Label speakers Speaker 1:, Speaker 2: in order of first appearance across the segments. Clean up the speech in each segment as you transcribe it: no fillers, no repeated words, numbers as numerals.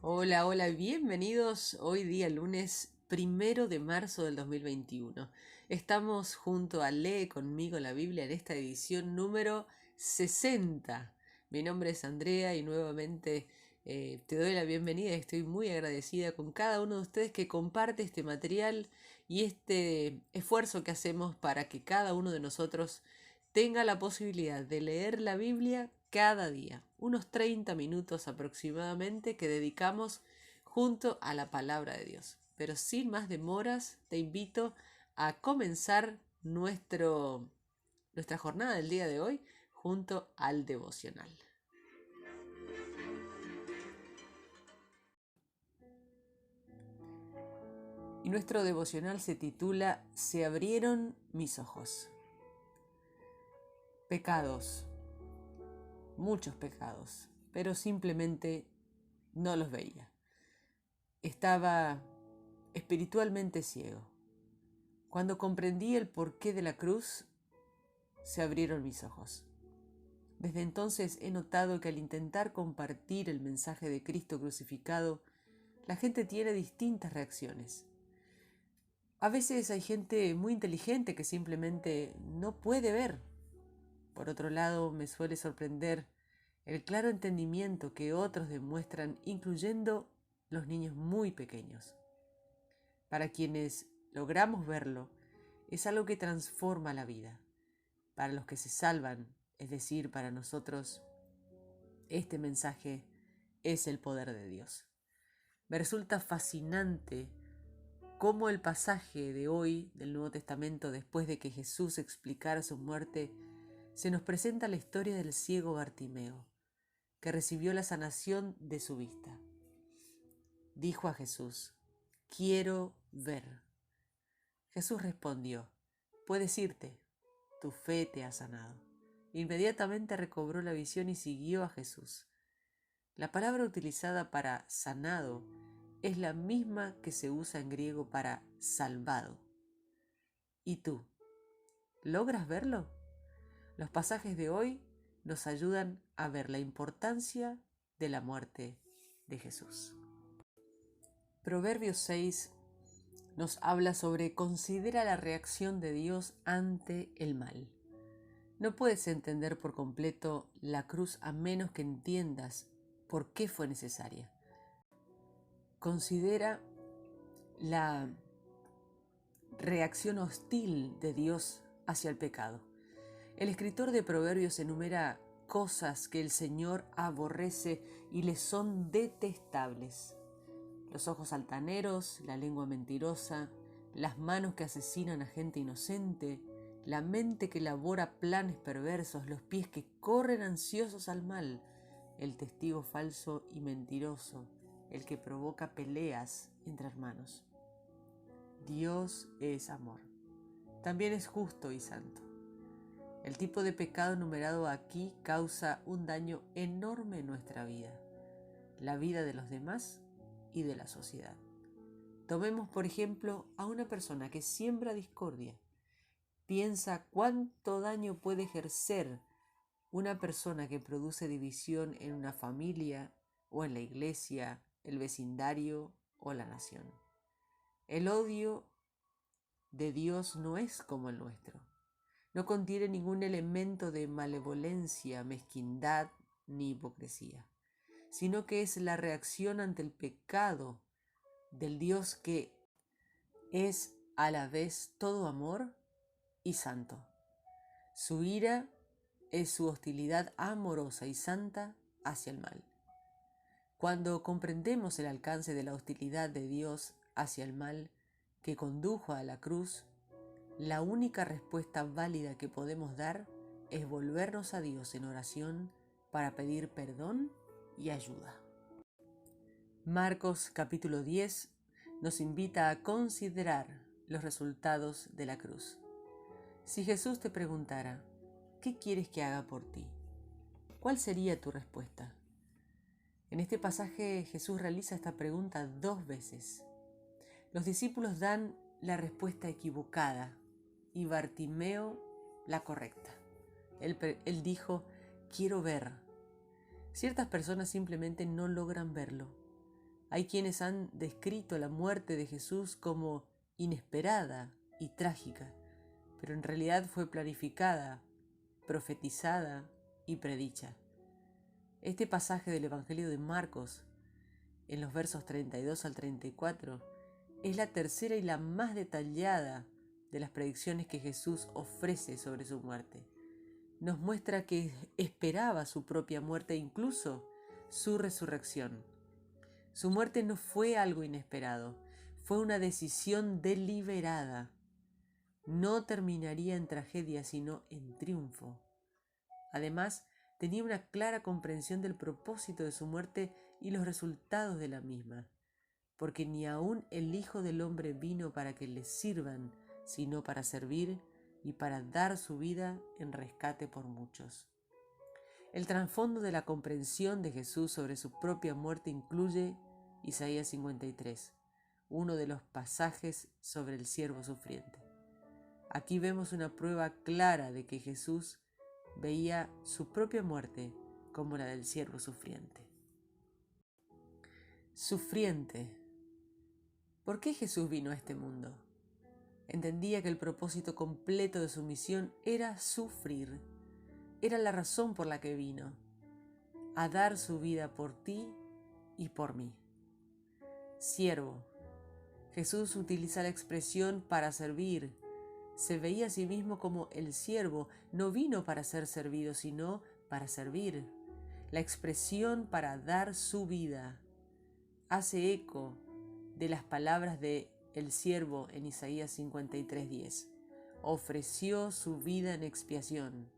Speaker 1: Hola, hola, bienvenidos hoy día lunes 1 de marzo del 2021. Estamos junto a Lee conmigo la Biblia en esta edición número 60. Mi nombre es Andrea y nuevamente te doy la bienvenida y estoy muy agradecida con cada uno de ustedes que comparte este material y este esfuerzo que hacemos para que cada uno de nosotros tenga la posibilidad de leer la Biblia cada día, unos 30 minutos aproximadamente que dedicamos junto a la palabra de Dios. Pero sin más demoras, te invito a comenzar nuestra jornada del día de hoy junto al devocional. Y nuestro devocional se titula Se abrieron mis ojos. Pecados, muchos pecados, pero simplemente no los veía. Estaba espiritualmente ciego. Cuando comprendí el porqué de la cruz, se abrieron mis ojos. Desde entonces he notado que al intentar compartir el mensaje de Cristo crucificado, la gente tiene distintas reacciones. A veces hay gente muy inteligente que simplemente no puede ver. Por otro lado, me suele sorprender el claro entendimiento que otros demuestran, incluyendo los niños muy pequeños. Para quienes logramos verlo, es algo que transforma la vida. Para los que se salvan, es decir, para nosotros, este mensaje es el poder de Dios. Me resulta fascinante cómo el pasaje de hoy del Nuevo Testamento, después de que Jesús explicara su muerte, se nos presenta la historia del ciego Bartimeo, que recibió la sanación de su vista. Dijo a Jesús: «Quiero ver». Jesús respondió: «Puedes irte, tu fe te ha sanado». Inmediatamente recobró la visión y siguió a Jesús. La palabra utilizada para sanado es la misma que se usa en griego para salvado. ¿Y tú? ¿Logras verlo? Los pasajes de hoy nos ayudan a ver la importancia de la muerte de Jesús. Proverbios 6 nos habla sobre considera la reacción de Dios ante el mal. No puedes entender por completo la cruz a menos que entiendas por qué fue necesaria. Considera la reacción hostil de Dios hacia el pecado. El escritor de Proverbios enumera cosas que el Señor aborrece y le son detestables: los ojos altaneros, la lengua mentirosa, las manos que asesinan a gente inocente, la mente que elabora planes perversos, los pies que corren ansiosos al mal, el testigo falso y mentiroso, el que provoca peleas entre hermanos. Dios es amor. También es justo y santo. El tipo de pecado enumerado aquí causa un daño enorme en nuestra vida, la vida de los demás y de la sociedad. Tomemos, por ejemplo, a una persona que siembra discordia. Piensa cuánto daño puede ejercer una persona que produce división en una familia o en la iglesia, el vecindario o la nación. El odio de Dios no es como el nuestro. No contiene ningún elemento de malevolencia, mezquindad ni hipocresía, sino que es la reacción ante el pecado del Dios que es a la vez todo amor y santo. Su ira es su hostilidad amorosa y santa hacia el mal. Cuando comprendemos el alcance de la hostilidad de Dios hacia el mal que condujo a la cruz, la única respuesta válida que podemos dar es volvernos a Dios en oración para pedir perdón y ayuda. Marcos capítulo 10 nos invita a considerar los resultados de la cruz. Si Jesús te preguntara, ¿qué quieres que haga por ti?, ¿cuál sería tu respuesta? En este pasaje Jesús realiza esta pregunta 2 veces. Los discípulos dan la respuesta equivocada y Bartimeo la correcta. Él dijo: quiero ver. Ciertas personas simplemente no logran verlo. Hay quienes han descrito la muerte de Jesús como inesperada y trágica, pero en realidad fue planificada, profetizada y predicha. Este pasaje del Evangelio de Marcos, en los versos 32 al 34, es la tercera y la más detallada de las predicciones que Jesús ofrece sobre su muerte. Nos muestra que esperaba su propia muerte e incluso su resurrección. Su muerte no fue algo inesperado, fue una decisión deliberada. No terminaría en tragedia, sino en triunfo. Además, tenía una clara comprensión del propósito de su muerte y los resultados de la misma, porque ni aun el Hijo del Hombre vino para que le sirvan, sino para servir y para dar su vida en rescate por muchos. El trasfondo de la comprensión de Jesús sobre su propia muerte incluye Isaías 53, uno de los pasajes sobre el siervo sufriente. Aquí vemos una prueba clara de que Jesús veía su propia muerte como la del siervo sufriente. Sufriente. ¿Por qué Jesús vino a este mundo? Entendía que el propósito completo de su misión era sufrir. Era la razón por la que vino, a dar su vida por ti y por mí. Siervo. Jesús utiliza la expresión para servir. Se veía a sí mismo como el siervo. No vino para ser servido, sino para servir. La expresión para dar su vida hace eco de las palabras de el siervo en Isaías 53:10. Ofreció su vida en expiación.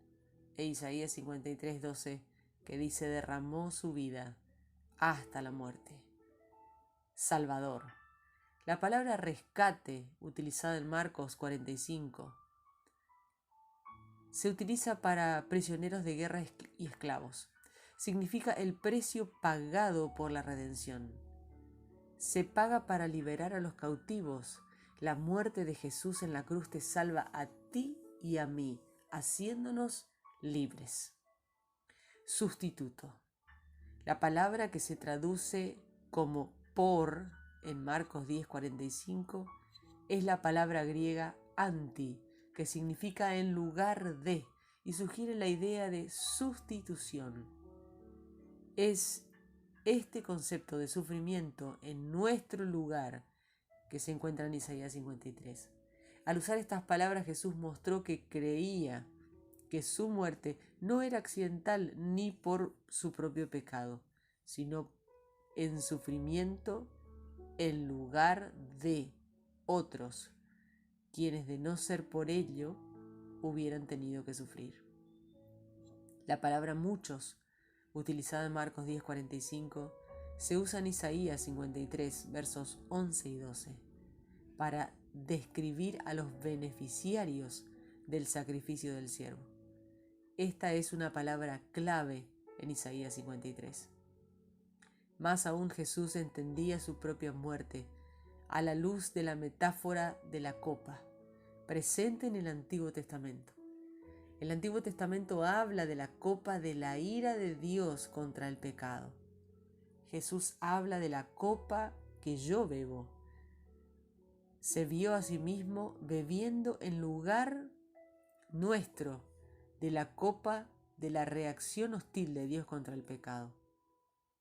Speaker 1: E Isaías 53:12, que dice derramó su vida hasta la muerte. Salvador. La palabra rescate, utilizada en Marcos 45, se utiliza para prisioneros de guerra y esclavos. Significa el precio pagado por la redención. Se paga para liberar a los cautivos. La muerte de Jesús en la cruz te salva a ti y a mí, haciéndonos libres. Sustituto. La palabra que se traduce como por en Marcos 10:45 es la palabra griega anti, que significa en lugar de y sugiere la idea de sustitución. Es este concepto de sufrimiento en nuestro lugar que se encuentra en Isaías 53. Al usar estas palabras, Jesús mostró que creía que su muerte no era accidental ni por su propio pecado, sino en sufrimiento en lugar de otros, quienes de no ser por ello hubieran tenido que sufrir. La palabra muchos, utilizada en Marcos 10:45, se usa en Isaías 53, versos 11 y 12, para describir a los beneficiarios del sacrificio del siervo. Esta es una palabra clave en Isaías 53. Más aún, Jesús entendía su propia muerte a la luz de la metáfora de la copa, presente en el Antiguo Testamento. El Antiguo Testamento habla de la copa de la ira de Dios contra el pecado. Jesús habla de la copa que yo bebo. Se vio a sí mismo bebiendo en lugar nuestro de la copa de la reacción hostil de Dios contra el pecado.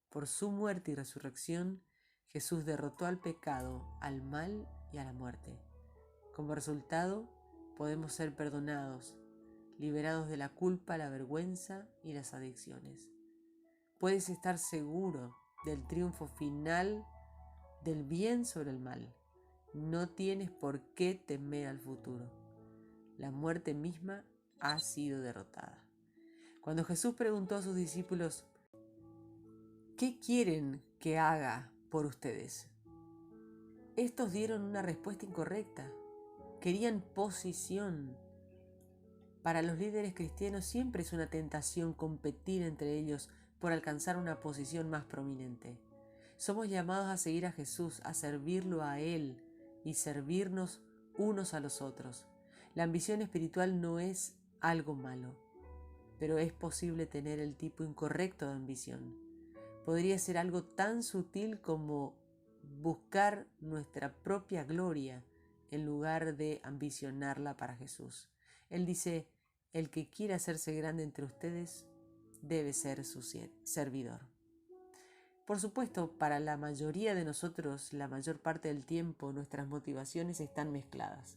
Speaker 1: Por su muerte y resurrección, Jesús derrotó al pecado, al mal y a la muerte. Como resultado, podemos ser perdonados, liberados de la culpa, la vergüenza y las adicciones. Puedes estar seguro del triunfo final del bien sobre el mal. No tienes por qué temer al futuro. La muerte misma ha sido derrotada. Cuando Jesús preguntó a sus discípulos, ¿qué quieren que haga por ustedes? Estos dieron una respuesta incorrecta. Querían posición. Para los líderes cristianos siempre es una tentación competir entre ellos por alcanzar una posición más prominente. Somos llamados a seguir a Jesús, a servirlo a Él y servirnos unos a los otros. La ambición espiritual no es algo malo, pero es posible tener el tipo incorrecto de ambición. Podría ser algo tan sutil como buscar nuestra propia gloria en lugar de ambicionarla para Jesús. Él dice, el que quiera hacerse grande entre ustedes debe ser su servidor. Por supuesto, para la mayoría de nosotros, la mayor parte del tiempo, nuestras motivaciones están mezcladas.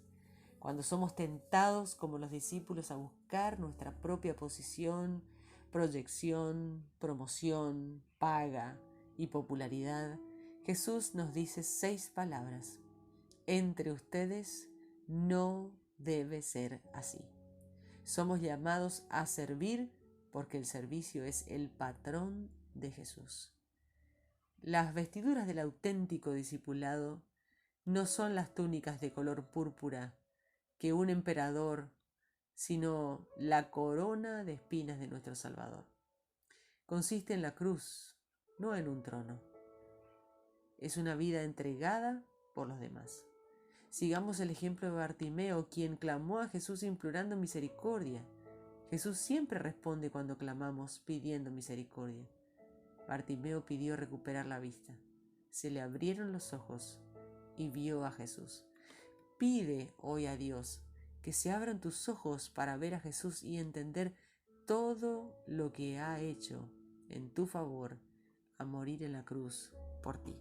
Speaker 1: Cuando somos tentados, como los discípulos, a buscar nuestra propia posición, proyección, promoción, paga y popularidad, Jesús nos dice 6 palabras. Entre ustedes no debe ser así. Somos llamados a servir porque el servicio es el patrón de Jesús. Las vestiduras del auténtico discipulado no son las túnicas de color púrpura que un emperador, sino la corona de espinas de nuestro Salvador. Consiste en la cruz, no en un trono. Es una vida entregada por los demás. Sigamos el ejemplo de Bartimeo, quien clamó a Jesús implorando misericordia. Jesús siempre responde cuando clamamos pidiendo misericordia. Bartimeo pidió recuperar la vista. Se le abrieron los ojos y vio a Jesús. Pide hoy a Dios que se abran tus ojos para ver a Jesús y entender todo lo que ha hecho en tu favor a morir en la cruz por ti.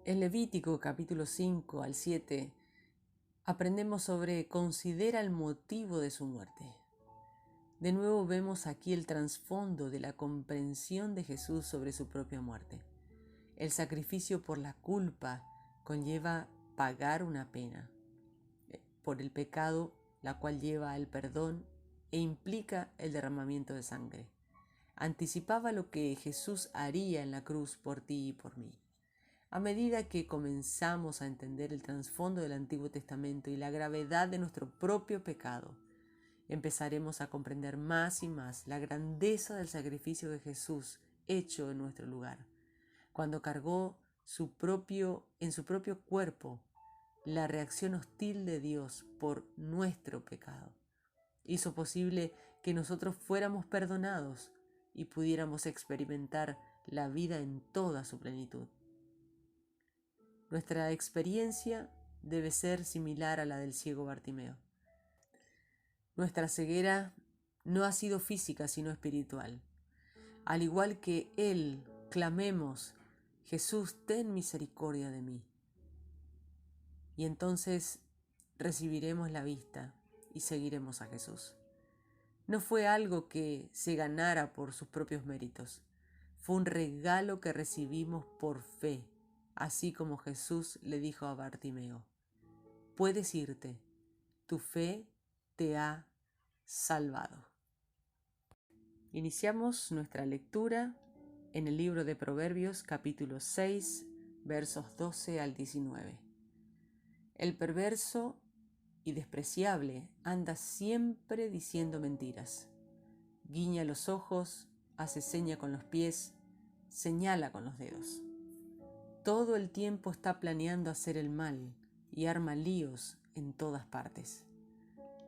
Speaker 1: En Levítico capítulo 5 al 7 aprendemos sobre considera el motivo de su muerte. De nuevo vemos aquí el trasfondo de la comprensión de Jesús sobre su propia muerte. El sacrificio por la culpa conlleva pagar una pena por el pecado, la cual lleva al perdón e implica el derramamiento de sangre. Anticipaba lo que Jesús haría en la cruz por ti y por mí. A medida que comenzamos a entender el trasfondo del Antiguo Testamento y la gravedad de nuestro propio pecado, empezaremos a comprender más y más la grandeza del sacrificio de Jesús hecho en nuestro lugar, cuando cargó en su propio cuerpo la reacción hostil de Dios por nuestro pecado. Hizo posible que nosotros fuéramos perdonados y pudiéramos experimentar la vida en toda su plenitud. Nuestra experiencia debe ser similar a la del ciego Bartimeo. Nuestra ceguera no ha sido física, sino espiritual. Al igual que él, clamemos, Jesús, ten misericordia de mí. Y entonces recibiremos la vista y seguiremos a Jesús. No fue algo que se ganara por sus propios méritos. Fue un regalo que recibimos por fe, así como Jesús le dijo a Bartimeo, puedes irte, tu fe te ha salvado. Iniciamos nuestra lectura en el libro de Proverbios capítulo 6, versos 12 al 19. El perverso y despreciable anda siempre diciendo mentiras. Guiña los ojos, hace seña con los pies, señala con los dedos. Todo el tiempo está planeando hacer el mal y arma líos en todas partes.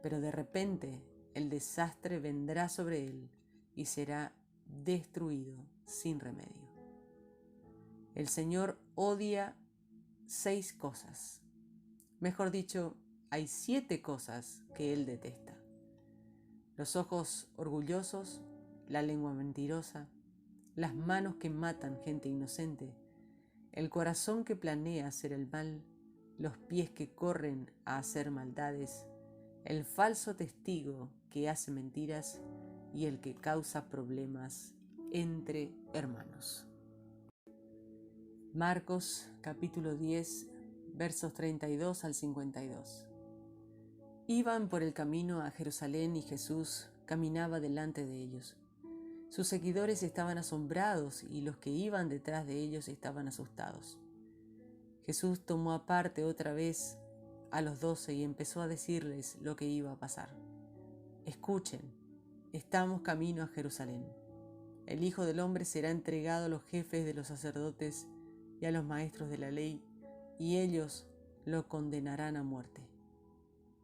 Speaker 1: Pero de repente el desastre vendrá sobre él y será destruido sin remedio. El Señor odia 6 cosas. Mejor dicho, hay 7 cosas que Él detesta. Los ojos orgullosos, la lengua mentirosa, las manos que matan gente inocente, el corazón que planea hacer el mal, los pies que corren a hacer maldades, el falso testigo que hace mentiras y el que causa problemas entre hermanos. Marcos capítulo 10, versos 32 al 52. Iban por el camino a Jerusalén y Jesús caminaba delante de ellos. Sus seguidores estaban asombrados y los que iban detrás de ellos estaban asustados. Jesús tomó aparte otra vez a los 12 y empezó a decirles lo que iba a pasar. Escuchen, estamos camino a Jerusalén. El Hijo del Hombre será entregado a los jefes de los sacerdotes y a los maestros de la ley, y ellos lo condenarán a muerte.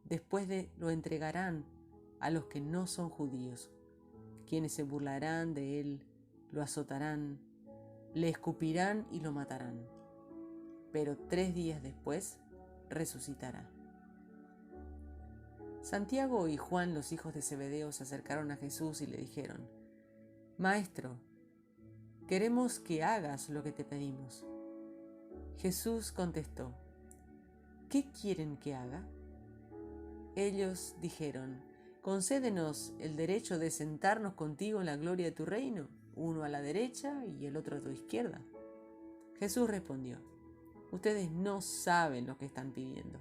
Speaker 1: Después lo entregarán a los que no son judíos, quienes se burlarán de él, lo azotarán, le escupirán y lo matarán. pero 3 días después resucitará. Santiago y Juan, los hijos de Zebedeo, se acercaron a Jesús y le dijeron: Maestro, queremos que hagas lo que te pedimos. Jesús contestó: ¿Qué quieren que haga? Ellos dijeron: Concédenos el derecho de sentarnos contigo en la gloria de tu reino, uno a la derecha y el otro a tu izquierda. Jesús respondió: Ustedes no saben lo que están pidiendo.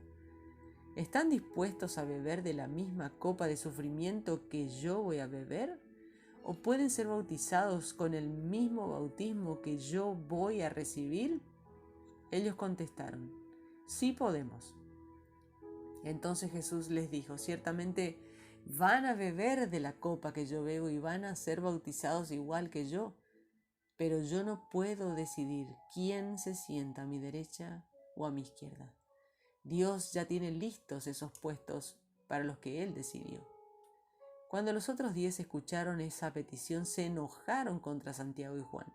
Speaker 1: ¿Están dispuestos a beber de la misma copa de sufrimiento que yo voy a beber? ¿O pueden ser bautizados con el mismo bautismo que yo voy a recibir? Ellos contestaron: Sí podemos. Entonces Jesús les dijo: Ciertamente van a beber de la copa que yo bebo y van a ser bautizados igual que yo, pero yo no puedo decidir quién se sienta a mi derecha o a mi izquierda. Dios ya tiene listos esos puestos para los que Él decidió. Cuando los otros 10 escucharon esa petición, se enojaron contra Santiago y Juan.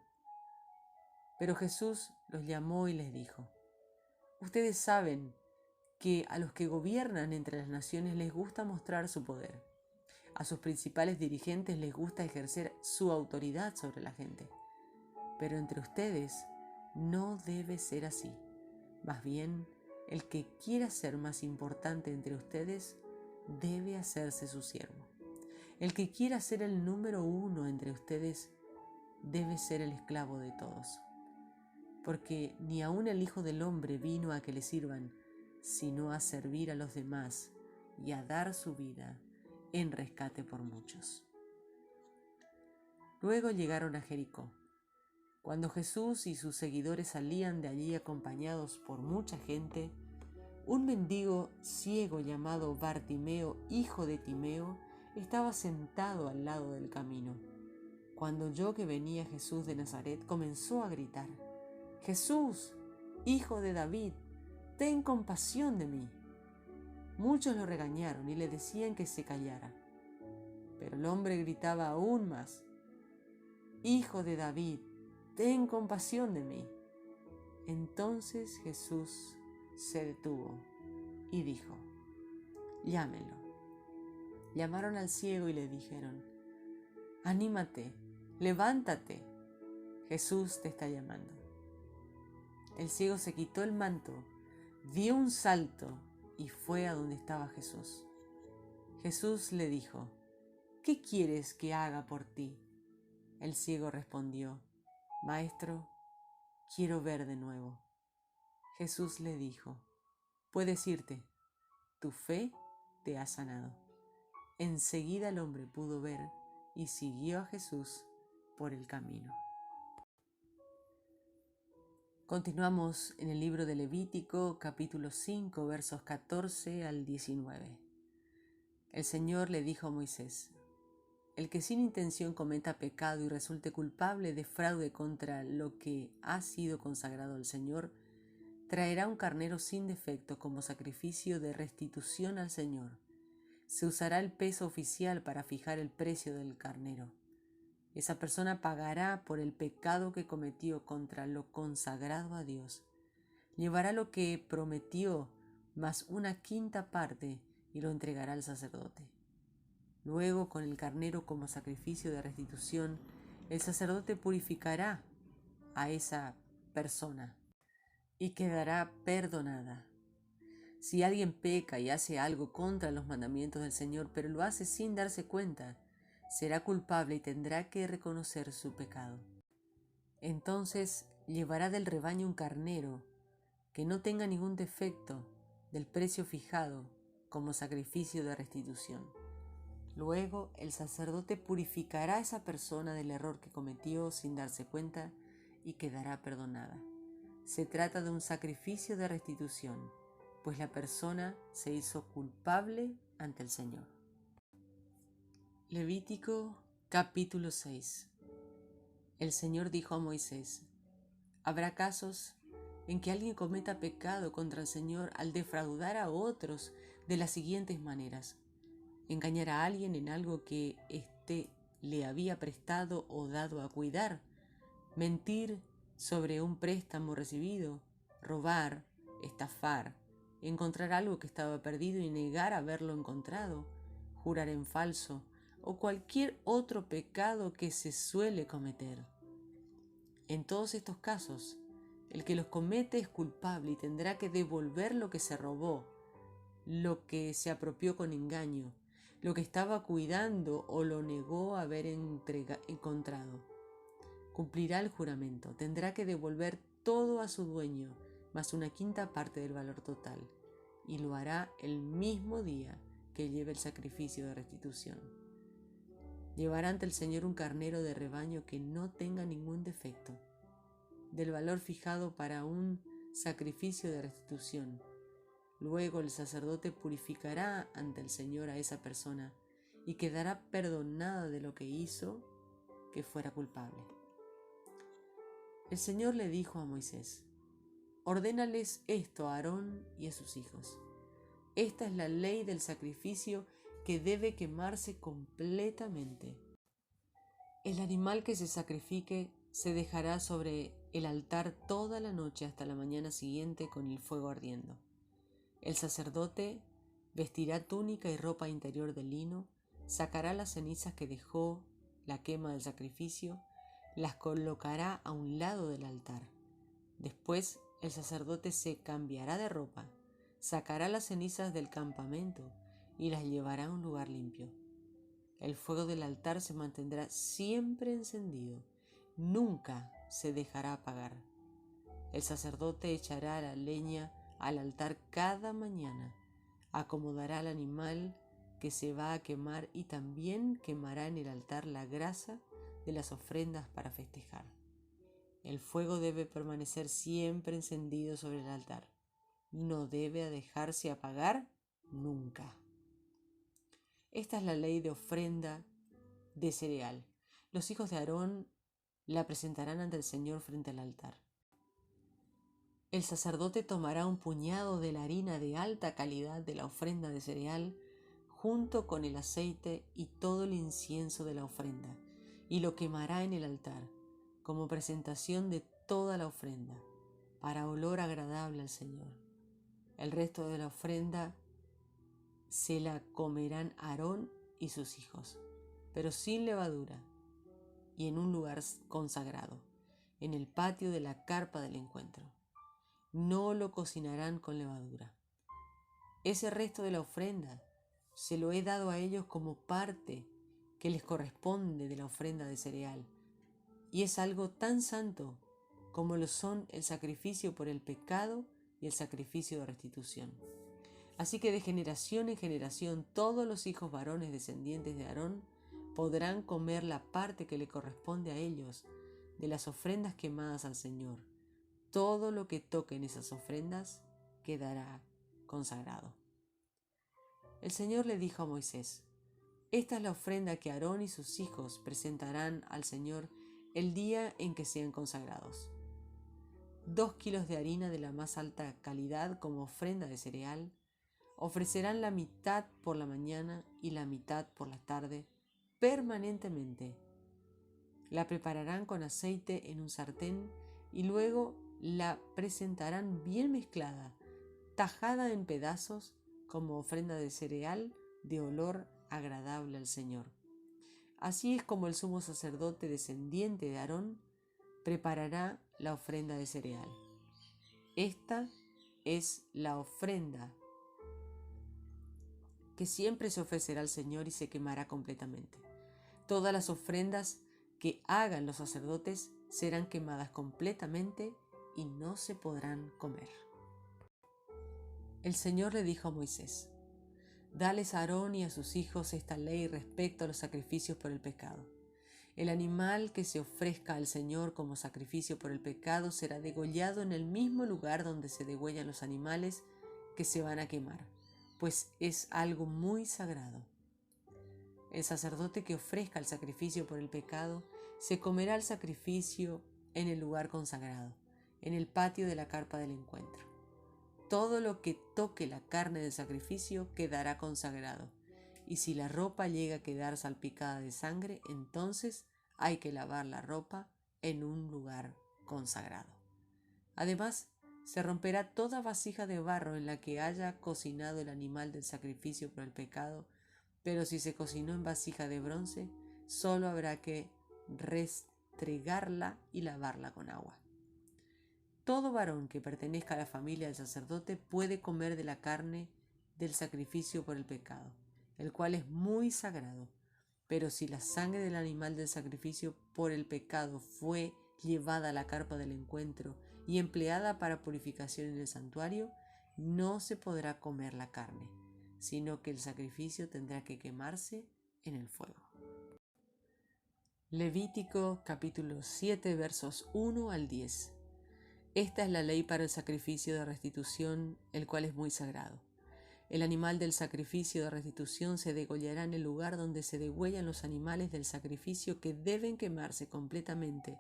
Speaker 1: Pero Jesús los llamó y les dijo: Ustedes saben que a los que gobiernan entre las naciones les gusta mostrar su poder. A sus principales dirigentes les gusta ejercer su autoridad sobre la gente. Pero entre ustedes no debe ser así. Más bien, el que quiera ser más importante entre ustedes debe hacerse su siervo. El que quiera ser el número 1 entre ustedes debe ser el esclavo de todos. Porque ni aun el Hijo del Hombre vino a que le sirvan, sino a servir a los demás y a dar su vida en rescate por muchos. Luego llegaron a Jericó. Cuando Jesús y sus seguidores salían de allí acompañados por mucha gente, un mendigo ciego llamado Bartimeo, hijo de Timeo, estaba sentado al lado del camino. Cuando oyó que venía Jesús de Nazaret, comenzó a gritar: «Jesús, hijo de David, ten compasión de mí». Muchos lo regañaron y le decían que se callara. Pero el hombre gritaba aún más: «Hijo de David, ten compasión de mí». Entonces Jesús se detuvo y dijo: «Llámelo». Llamaron al ciego y le dijeron: «Anímate, levántate, Jesús te está llamando». El ciego se quitó el manto, dio un salto y fue a donde estaba Jesús. Jesús le dijo: «¿Qué quieres que haga por ti?». El ciego respondió: «Maestro, quiero ver de nuevo». Jesús le dijo: «Puedes irte, tu fe te ha sanado». Enseguida el hombre pudo ver y siguió a Jesús por el camino. Continuamos en el libro de Levítico, capítulo 5, versos 14 al 19. El Señor le dijo a Moisés: «El que sin intención cometa pecado y resulte culpable de fraude contra lo que ha sido consagrado al Señor, traerá un carnero sin defecto como sacrificio de restitución al Señor. Se usará el peso oficial para fijar el precio del carnero. Esa persona pagará por el pecado que cometió contra lo consagrado a Dios. Llevará lo que prometió más una quinta parte y lo entregará al sacerdote. Luego, con el carnero como sacrificio de restitución, el sacerdote purificará a esa persona y quedará perdonada. Si alguien peca y hace algo contra los mandamientos del Señor, pero lo hace sin darse cuenta, será culpable y tendrá que reconocer su pecado. Entonces llevará del rebaño un carnero que no tenga ningún defecto, del precio fijado, como sacrificio de restitución. Luego el sacerdote purificará a esa persona del error que cometió sin darse cuenta y quedará perdonada. Se trata de un sacrificio de restitución, pues la persona se hizo culpable ante el Señor. Levítico capítulo 6. El Señor dijo a Moisés: «Habrá casos en que alguien cometa pecado contra el Señor al defraudar a otros de las siguientes maneras: engañar a alguien en algo que éste le había prestado o dado a cuidar, mentir sobre un préstamo recibido, robar, estafar, encontrar algo que estaba perdido y negar haberlo encontrado, jurar en falso o cualquier otro pecado que se suele cometer. En todos estos casos, el que los comete es culpable y tendrá que devolver lo que se robó, lo que se apropió con engaño, lo que estaba cuidando o lo negó haber encontrado. Cumplirá el juramento, tendrá que devolver todo a su dueño, más una quinta parte del valor total, y lo hará el mismo día que lleve el sacrificio de restitución. Llevará ante el Señor un carnero de rebaño que no tenga ningún defecto, del valor fijado para un sacrificio de restitución. Luego el sacerdote purificará ante el Señor a esa persona y quedará perdonada de lo que hizo que fuera culpable. El Señor le dijo a Moisés: ordénales esto a Aarón y a sus hijos. Esta es la ley del sacrificio que debe quemarse completamente. El animal que se sacrifique se dejará sobre el altar toda la noche hasta la mañana siguiente con el fuego ardiendo. El sacerdote vestirá túnica y ropa interior de lino, sacará las cenizas que dejó la quema del sacrificio, las colocará a un lado del altar. Después el sacerdote se cambiará de ropa, sacará las cenizas del campamento y las llevará a un lugar limpio. El fuego del altar se mantendrá siempre encendido, nunca se dejará apagar. El sacerdote echará la leña al altar cada mañana, acomodará al animal que se va a quemar y también quemará en el altar la grasa de las ofrendas para festejar. El fuego debe permanecer siempre encendido sobre el altar y no debe dejarse apagar nunca. Esta es la ley de ofrenda de cereal. Los hijos de Aarón la presentarán ante el Señor frente al altar. El sacerdote tomará un puñado de la harina de alta calidad de la ofrenda de cereal junto con el aceite y todo el incienso de la ofrenda y lo quemará en el altar como presentación de toda la ofrenda para olor agradable al Señor. El resto de la ofrenda se la comerán Aarón y sus hijos, pero sin levadura y en un lugar consagrado, en el patio de la carpa del encuentro. No lo cocinarán con levadura. Ese resto de la ofrenda se lo he dado a ellos como parte que les corresponde de la ofrenda de cereal, y es algo tan santo como lo son el sacrificio por el pecado y el sacrificio de restitución. Así que de generación en generación todos los hijos varones descendientes de Aarón podrán comer la parte que le corresponde a ellos de las ofrendas quemadas al Señor. Todo lo que toquen esas ofrendas quedará consagrado. El Señor le dijo a Moisés: esta es la ofrenda que Aarón y sus hijos presentarán al Señor el día en que sean consagrados. 2 kilos de harina de la más alta calidad como ofrenda de cereal. Ofrecerán la mitad por la mañana y la mitad por la tarde, permanentemente. La prepararán con aceite en un sartén y luego la presentarán bien mezclada, tajada en pedazos como ofrenda de cereal de olor agradable al Señor. Así es como el sumo sacerdote descendiente de Aarón preparará la ofrenda de cereal. Esta es la ofrenda que siempre se ofrecerá al Señor y se quemará completamente. Todas las ofrendas que hagan los sacerdotes serán quemadas completamente y no se podrán comer. El Señor le dijo a Moisés: dales a Aarón y a sus hijos esta ley respecto a los sacrificios por el pecado. El animal que se ofrezca al Señor como sacrificio por el pecado será degollado en el mismo lugar donde se degüellan los animales que se van a quemar, pues es algo muy sagrado. El sacerdote que ofrezca el sacrificio por el pecado se comerá el sacrificio en el lugar consagrado, en el patio de la carpa del encuentro. Todo lo que toque la carne del sacrificio quedará consagrado, y si la ropa llega a quedar salpicada de sangre, entonces hay que lavar la ropa en un lugar consagrado. Además, Se romperá toda vasija de barro en la que haya cocinado el animal del sacrificio por el pecado, pero si se cocinó en vasija de bronce, solo habrá que restregarla y lavarla con agua. Todo varón que pertenezca a la familia del sacerdote puede comer de la carne del sacrificio por el pecado, el cual es muy sagrado. Pero si la sangre del animal del sacrificio por el pecado fue llevada a la carpa del encuentro y empleada para purificación en el santuario, no se podrá comer la carne, sino que el sacrificio tendrá que quemarse en el fuego. Levítico capítulo 7 versos 1 al 10. Esta es la ley para el sacrificio de restitución, el cual es muy sagrado. El animal del sacrificio de restitución se degollará en el lugar donde se degüellan los animales del sacrificio, que deben quemarse completamente,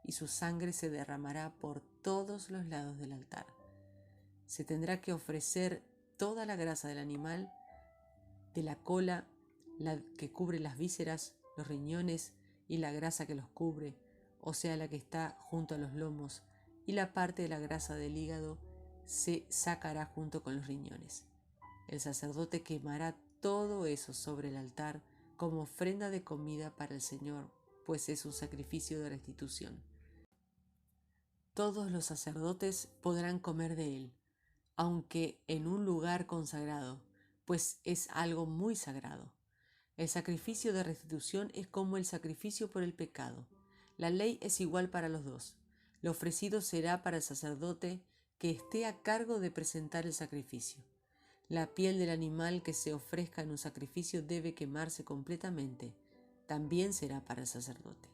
Speaker 1: y su sangre se derramará por todos los lados del altar. Se tendrá que ofrecer toda la grasa del animal, de la cola, la que cubre las vísceras, los riñones y la grasa que los cubre, o sea, la que está junto a los lomos, y la parte de la grasa del hígado se sacará junto con los riñones. El sacerdote quemará todo eso sobre el altar como ofrenda de comida para el Señor, pues es un sacrificio de restitución. Todos los sacerdotes podrán comer de él, aunque en un lugar consagrado, pues es algo muy sagrado. El sacrificio de restitución es como el sacrificio por el pecado. La ley es igual para los dos. Lo ofrecido será para el sacerdote que esté a cargo de presentar el sacrificio. La piel del animal que se ofrezca en un sacrificio debe quemarse completamente. También será para el sacerdote.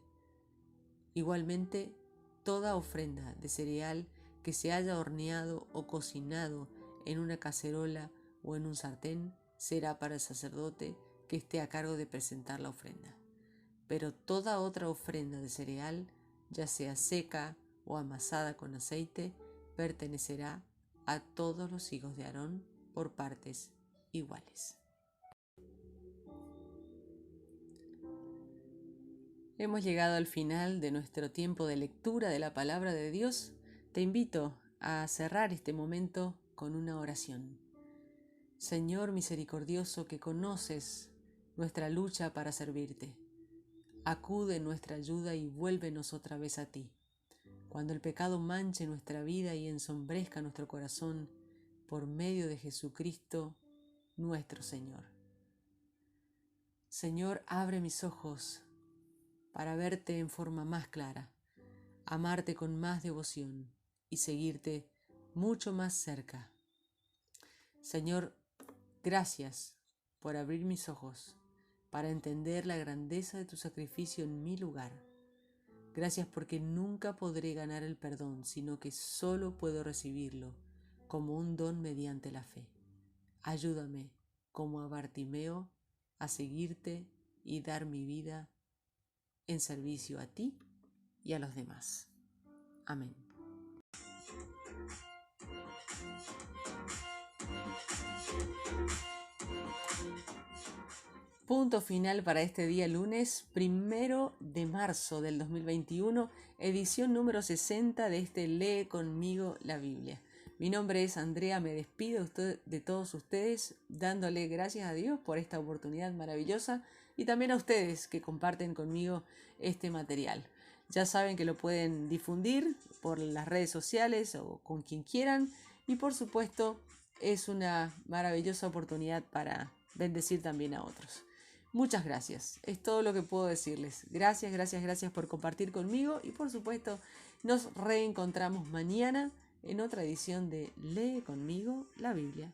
Speaker 1: Igualmente, toda ofrenda de cereal que se haya horneado o cocinado en una cacerola o en un sartén será para el sacerdote que esté a cargo de presentar la ofrenda. Pero toda otra ofrenda de cereal, ya sea seca o amasada con aceite, pertenecerá a todos los hijos de Aarón por partes iguales. Hemos llegado al final de nuestro tiempo de lectura de la palabra de Dios. Te invito a cerrar este momento con una oración. Señor misericordioso, que conoces nuestra lucha para servirte, acude en nuestra ayuda y vuélvenos otra vez a ti. Cuando el pecado manche nuestra vida y ensombrezca nuestro corazón, por medio de Jesucristo, nuestro Señor. Señor, abre mis ojos para verte en forma más clara, amarte con más devoción y seguirte mucho más cerca. Señor, gracias por abrir mis ojos para entender la grandeza de tu sacrificio en mi lugar. Gracias porque nunca podré ganar el perdón, sino que solo puedo recibirlo como un don mediante la fe. Ayúdame, como a Bartimeo, a seguirte y dar mi vida en servicio a ti y a los demás. Amén. Punto final para este día lunes 1 de marzo del 2021, edición número 60 de este Lee conmigo la Biblia. Mi nombre es Andrea, me despido de todos ustedes dándole gracias a Dios por esta oportunidad maravillosa y también a ustedes que comparten conmigo este material. Ya saben que lo pueden difundir por las redes sociales o con quien quieran y por supuesto es una maravillosa oportunidad para bendecir también a otros. Muchas gracias, es todo lo que puedo decirles. Gracias, gracias, gracias por compartir conmigo y por supuesto nos reencontramos mañana en otra edición de Lee conmigo la Biblia.